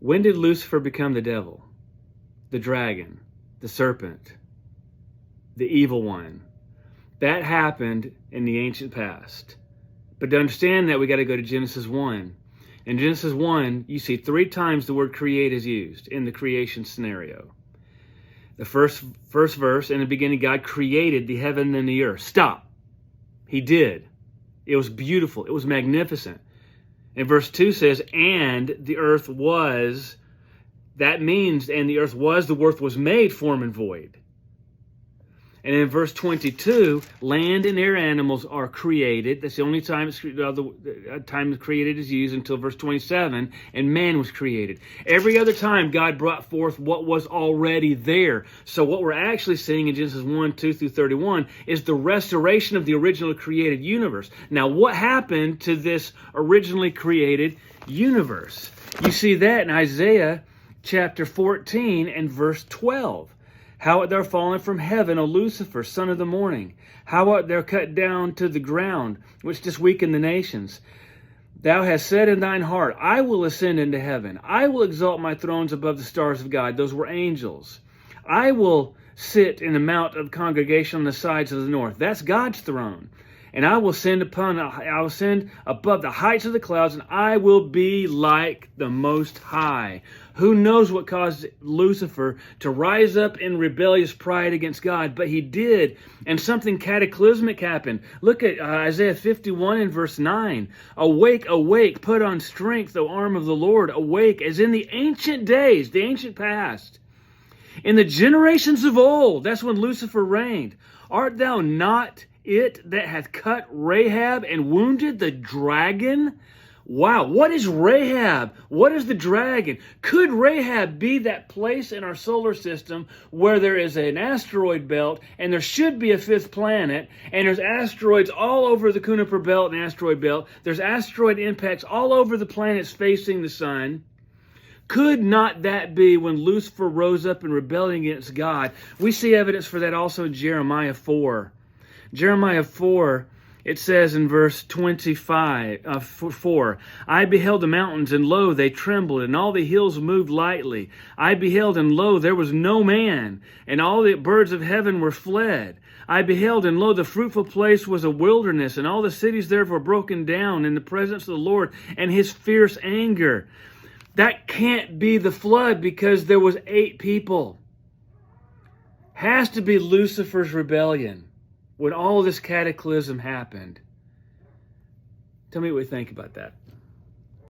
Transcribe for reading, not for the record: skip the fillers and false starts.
When did Lucifer become the devil, the dragon, the serpent, the evil one? That happened in the ancient past. But to understand that, we got to go to Genesis 1. In Genesis 1, you see 3 times the word create is used in the creation scenario. The first verse, in the beginning, God created the heaven and the earth. Stop. He did. It was beautiful. It was magnificent. And verse 2 says, and the earth was, that means, and the earth was, the earth was made form and void. And in verse 22, land and air animals are created. That's the only time time created is used until verse 27, and man was created. Every other time, God brought forth what was already there. So what we're actually seeing in Genesis 1, 2 through 31 is the restoration of the originally created universe. Now, what happened to this originally created universe? You see that in Isaiah chapter 14 and verse 12. How art thou fallen from heaven, O Lucifer, son of the morning? How art thou cut down to the ground, which dost weaken the nations? Thou hast said in thine heart, I will ascend into heaven. I will exalt my thrones above the stars of God. Those were angels. I will sit in the mount of congregation on the sides of the north. That's God's throne. And I will send above the heights of the clouds, and I will be like the Most High. Who knows what caused Lucifer to rise up in rebellious pride against God? But he did, and something cataclysmic happened. Look at Isaiah 51 and verse 9. Awake, awake, put on strength, O arm of the Lord. Awake, as in the ancient days, the ancient past. In the generations of old, that's when Lucifer reigned. Art thou not it that hath cut Rahab and wounded the dragon? Wow, what is Rahab? What is the dragon? Could Rahab be that place in our solar system where there is an asteroid belt and there should be a 5th planet, and there's asteroids all over the Kuiper belt and asteroid belt. There's asteroid impacts all over the planets facing the sun. Could not that be when Lucifer rose up in rebellion against God? We see evidence for that also in Jeremiah 4. Jeremiah 4, it says in verse 4, I beheld the mountains, and lo, they trembled, and all the hills moved lightly. I beheld, and lo, there was no man, and all the birds of heaven were fled. I beheld, and lo, the fruitful place was a wilderness, and all the cities thereof were broken down in the presence of the Lord and his fierce anger. That can't be the flood, because there was 8 people. Has to be Lucifer's rebellion when all this cataclysm happened. Tell me what you think about that.